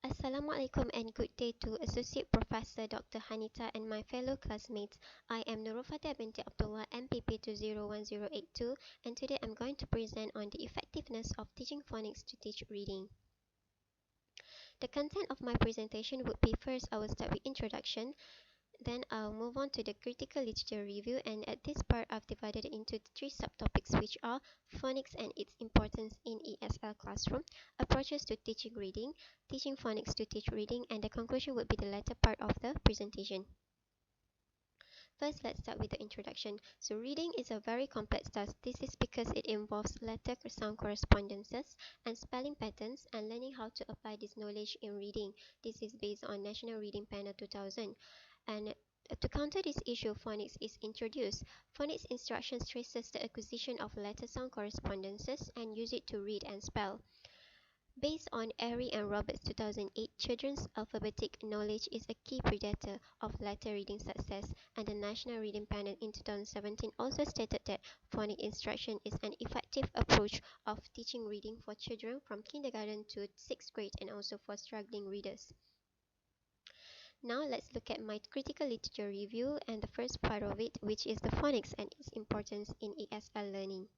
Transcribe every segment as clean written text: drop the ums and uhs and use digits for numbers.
Assalamualaikum and good day to Associate Professor Dr. Hanita and my fellow classmates. I am Nurul binti Abdullah MPP 201082 and today I'm going to present on the effectiveness of teaching phonics to teach reading. The content of my presentation would be first I will start with introduction, then I'll move on to the critical literature review, and at this part I've divided it into three subtopics which are phonics and its importance in ESL classroom, approaches to teaching reading, teaching phonics to teach reading, and the conclusion would be the latter part of the presentation. First, let's start with the introduction. So reading is a very complex task. This is because it involves letter-sound correspondences and spelling patterns and learning how to apply this knowledge in reading. This is based on National Reading Panel 2000. And to counter this issue, phonics is introduced. Phonics instructions traces the acquisition of letter-sound correspondences and use it to read and spell. Based on Airy and Roberts' 2008, children's alphabetic knowledge is a key predictor of letter reading success, and the National Reading Panel in 2017 also stated that phonic instruction is an effective approach of teaching reading for children from kindergarten to 6th grade and also for struggling readers. Now let's look at my critical literature review and the first part of it, which is the phonics and its importance in ESL learning.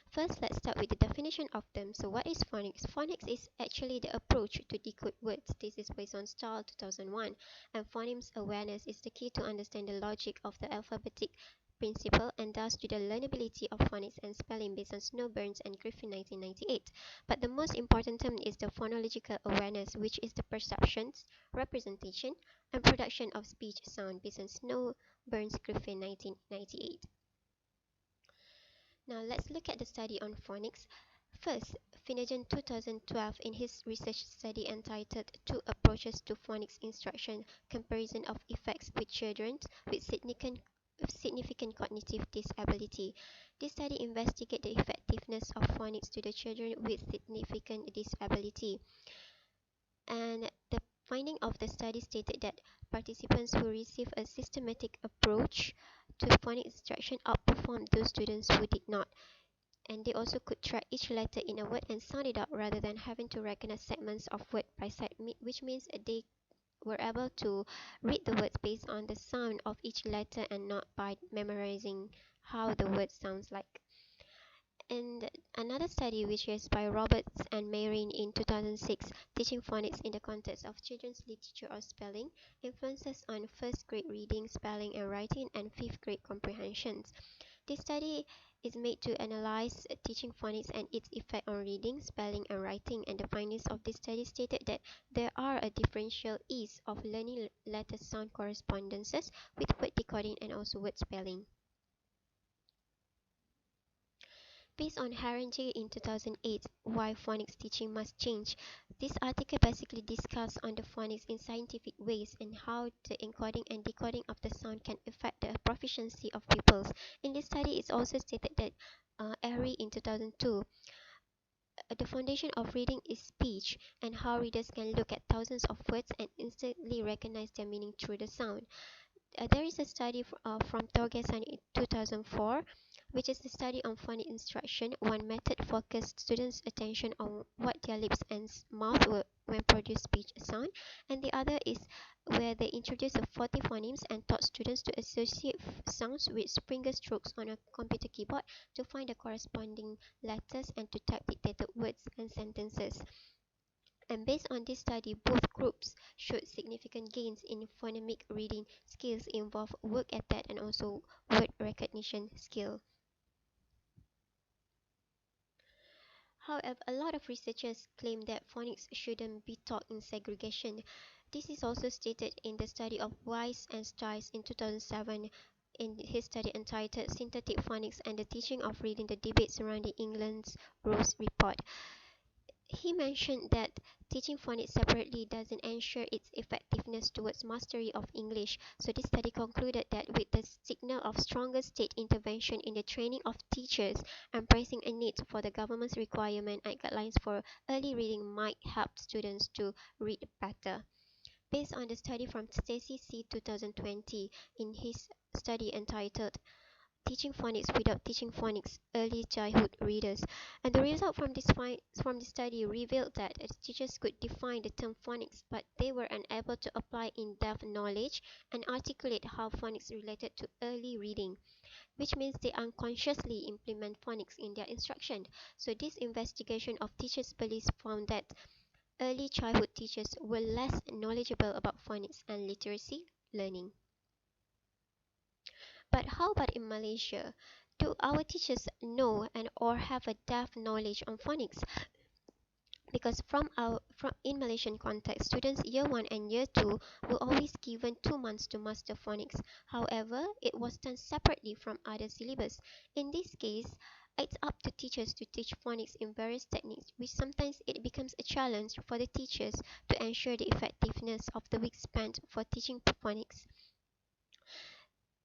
First, let's start with the definition of them. So what is phonics? Phonics is actually the approach to decode words. This is based on Stahl 2001. And phonemes awareness is the key to understand the logic of the alphabetic principle and thus to the learnability of phonics and spelling based on Snowburns and Griffin 1998. But the most important term is the phonological awareness, which is the perceptions, representation, and production of speech sound based on Snowburns Griffin 1998. Now let's look at the study on phonics. First, Finnegan 2012 in his research study entitled Two Approaches to Phonics Instruction, Comparison of Effects with Children with Significant Cognitive Disability. This study investigated the effectiveness of phonics to the children with significant disability. And the finding of the study stated that participants who received a systematic approach to phonics instruction outperformed those students who did not. And they also could track each letter in a word and sound it out rather than having to recognize segments of word by side, which means they were able to read the words based on the sound of each letter and not by memorizing how the word sounds like. And another study, which is by Roberts and Marin in 2006, teaching phonics in the context of children's literature or spelling, influences on first grade reading, spelling, and writing, and fifth grade comprehensions. This study is made to analyze teaching phonics and its effect on reading, spelling, and writing, and the findings of this study stated that there are a differential ease of learning letter sound correspondences with word decoding and also word spelling. Based on Harangi in 2008, Why Phonics Teaching Must Change, this article basically discusses on the phonics in scientific ways and how the encoding and decoding of the sound can affect the proficiency of pupils. In this study, it's also stated that Airy in 2002, the foundation of reading is speech and how readers can look at thousands of words and instantly recognize their meaning through the sound. There is a study from Torgeson in 2004, which is the study on phonic instruction. One method focused students' attention on what their lips and mouth were when produce speech sound, and the other is where they introduced 40 phonemes and taught students to associate sounds with finger strokes on a computer keyboard to find the corresponding letters and to type dictated words and sentences. And based on this study, both groups showed significant gains in phonemic reading skills involve work ethic and also word recognition skill. However, a lot of researchers claim that phonics shouldn't be taught in segregation. This is also stated in the study of Weiss and Stiles in 2007 in his study entitled Synthetic Phonics and the Teaching of Reading, the Debate Surrounding England's Rose Report. He mentioned that teaching phonics separately doesn't ensure its effectiveness towards mastery of English, so this study concluded that with the signal of stronger state intervention in the training of teachers and pressing a need for the government's requirement and guidelines for early reading might help students to read better. Based on the study from Stacy C. 2020 in his study entitled teaching phonics without teaching phonics early childhood readers. And the result from from this study revealed that teachers could define the term phonics, but they were unable to apply in-depth knowledge and articulate how phonics related to early reading, which means they unconsciously implement phonics in their instruction. So this investigation of teachers' beliefs found that early childhood teachers were less knowledgeable about phonics and literacy learning. But how about in Malaysia? Do our teachers know and or have a depth knowledge on phonics? Because from in Malaysian context, students year 1 and year 2 were always given 2 months to master phonics. However, it was done separately from other syllabus. In this case, it's up to teachers to teach phonics in various techniques, which sometimes it becomes a challenge for the teachers to ensure the effectiveness of the week spent for teaching phonics.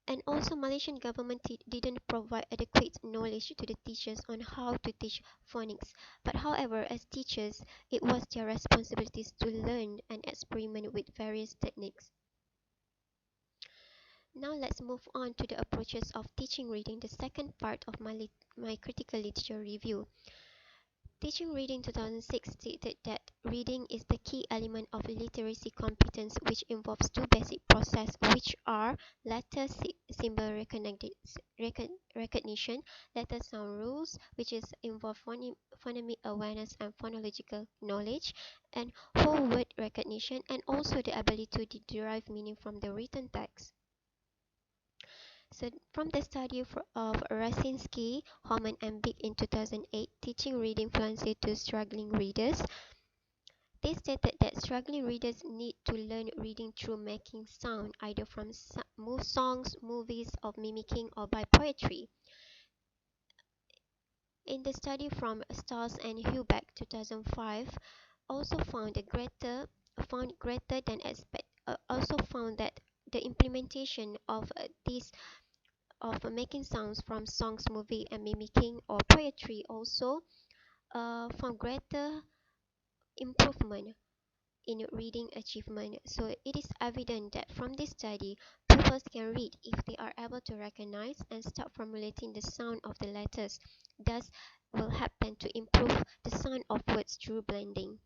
And also, Malaysian government didn't provide adequate knowledge to the teachers on how to teach phonics. But however, as teachers, it was their responsibilities to learn and experiment with various techniques. Now let's move on to the approaches of teaching reading, the second part of my critical literature review. Teaching Reading 2006 stated that reading is the key element of literacy competence, which involves two basic processes, which are letter symbol recognition, letter sound rules, which is involve phonemic awareness and phonological knowledge, and whole word recognition, and also the ability to derive meaning from the written text. So from the study of Rasinski, Homan and Big in 2008, Teaching Reading Fluency to Struggling Readers, they stated that struggling readers need to learn reading through making sound, either from songs, movies, or mimicking, or by poetry. In the study from Stars and Hubeck 2005, also found greater than expect also found that the implementation of these of making sounds from songs, movie, and mimicking or poetry also found greater improvement in reading achievement. So it is evident that from this study, pupils can read if they are able to recognize and start formulating the sound of the letters. Thus, will help them to improve the sound of words through blending.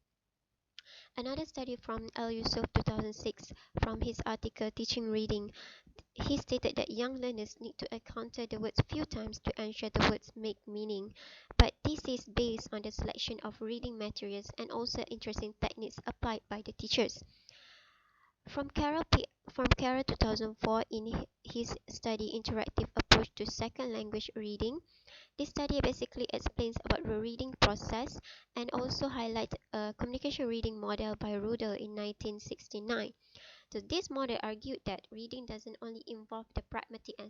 Another study from Al Yusuf 2006 from his article Teaching Reading, he stated that young learners need to encounter the words few times to ensure the words make meaning. But this is based on the selection of reading materials and also interesting techniques applied by the teachers. From Carroll 2004 in his study Interactive Approach to Second Language Reading, this study basically explains about the reading process and also highlights a communication reading model by Rudel in 1969. So this model argued that reading doesn't only involve the pragmatic and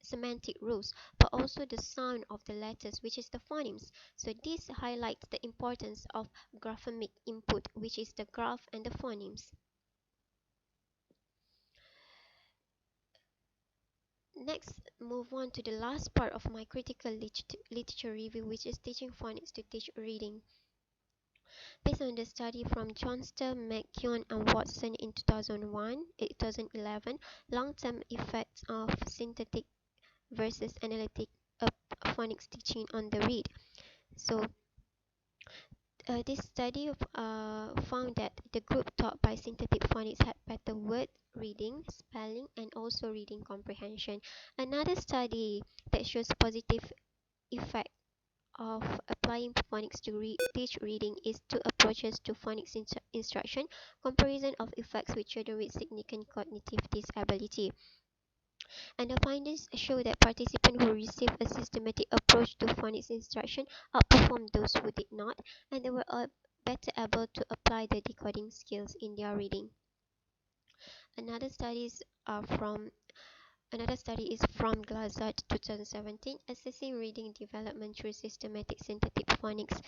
semantic rules, but also the sound of the letters, which is the phonemes. So this highlights the importance of graphemic input, which is the graph and the phonemes. Next, move on to the last part of my critical literature review, which is teaching phonics to teach reading. Based on the study from Johnston, McKeown, and Watson in 2011, long-term effects of synthetic versus analytic phonics teaching on the read. So this study found that the group taught by synthetic phonics had better word reading, spelling, and also reading comprehension. Another study that shows positive effect of applying phonics to teach reading is two approaches to phonics instruction, comparison of effects with children with significant cognitive disability. And the findings show that participants who received a systematic approach to phonics instruction outperformed those who did not, and they were better able to apply the decoding skills in their reading. Another studies are from Another study is from Glazard 2017, Assessing Reading Development Through Systematic Synthetic Phonics.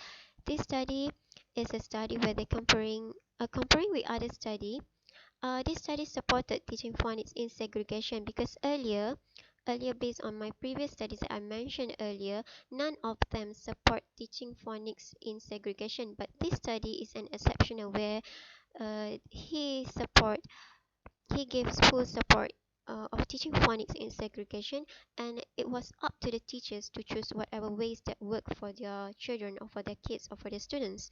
This study is a study where they're comparing with other study. This study supported teaching phonics in segregation because earlier based on my previous studies that I mentioned earlier, none of them support teaching phonics in segregation. But this study is an exceptional where he gives full support of teaching phonics in segregation, and it was up to the teachers to choose whatever ways that work for their children or for their kids or for their students.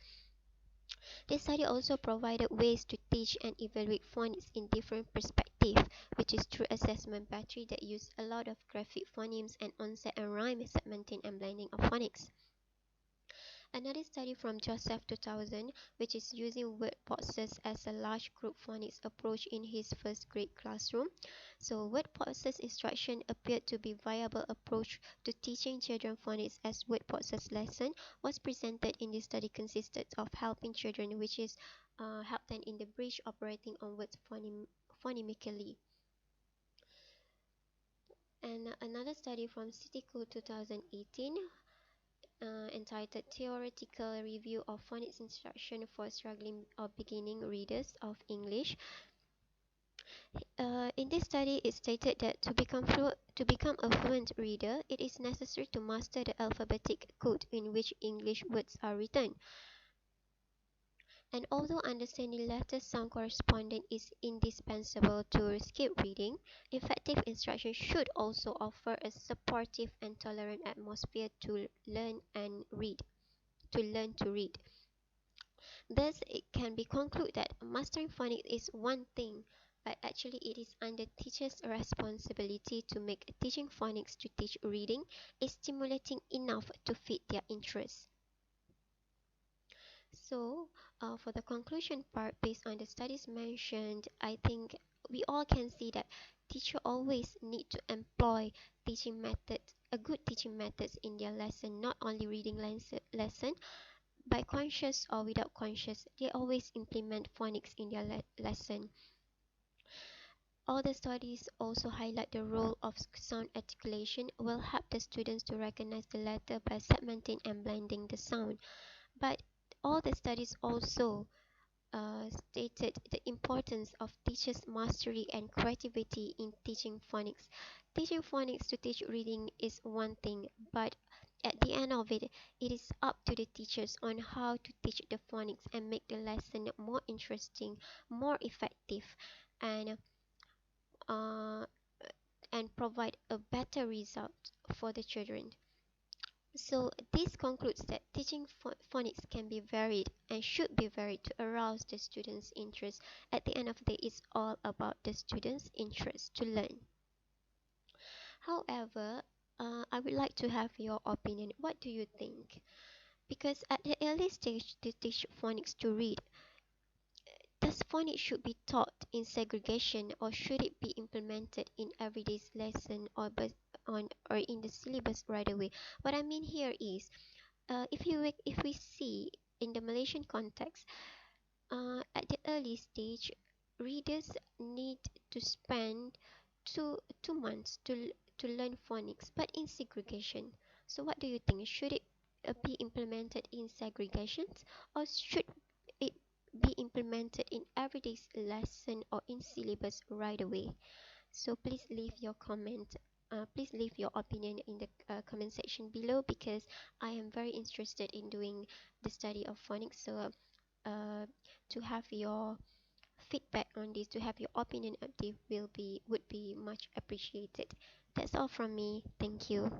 This study also provided ways to teach and evaluate phonics in different perspectives, which is through assessment battery that use a lot of graphic phonemes and onset and rhyme segmenting and blending of phonics. Another study from Joseph 2000, which is using word boxes as a large group phonics approach in his first grade classroom. So word boxes instruction appeared to be viable approach to teaching children phonics as word boxes lesson was presented in this study consisted of helping children which is help them in the bridge operating on words phonemically. And another study from City School 2018 entitled Theoretical Review of Phonics Instruction for Struggling or Beginning Readers of English. In this study, it stated that to become a fluent reader, it is necessary to master the alphabetic code in which English words are written. And although understanding letter sound correspondence is indispensable to skip reading, effective instruction should also offer a supportive and tolerant atmosphere to learn to read. Thus, it can be concluded that mastering phonics is one thing, but actually it is under teachers' responsibility to make teaching phonics to teach reading is stimulating enough to fit their interests. So, for the conclusion part, based on the studies mentioned, I think we all can see that teacher always need to employ teaching methods, a good teaching methods in their lesson, not only reading lesson, by conscious or without conscious, they always implement phonics in their lesson. All the studies also highlight the role of sound articulation will help the students to recognize the letter by segmenting and blending the sound. But all the studies also stated the importance of teachers' mastery and creativity in teaching phonics. Teaching phonics to teach reading is one thing, but at the end of it, it is up to the teachers on how to teach the phonics and make the lesson more interesting, more effective, and uh, and provide a better result for the children. So this concludes that teaching phonics can be varied and should be varied to arouse the students' interest. At the end of the day, it's all about the students' interest to learn. However, I would like to have your opinion. What do you think? Because at the early stage to teach phonics to read, does phonics should be taught in segregation or should it be implemented in everyday's lesson or in the syllabus right away? What I mean here is if we see in the Malaysian context, at the early stage, readers need to spend two months to learn phonics, but in segregation. So, what do you think? Should it be implemented in segregations, or should it be implemented in everyday's lesson or in syllabus right away? So please leave your comment. Please leave your opinion in the comment section below because I am very interested in doing the study of phonics. So to have your feedback on this, to have your opinion on this would be much appreciated. That's all from me. Thank you.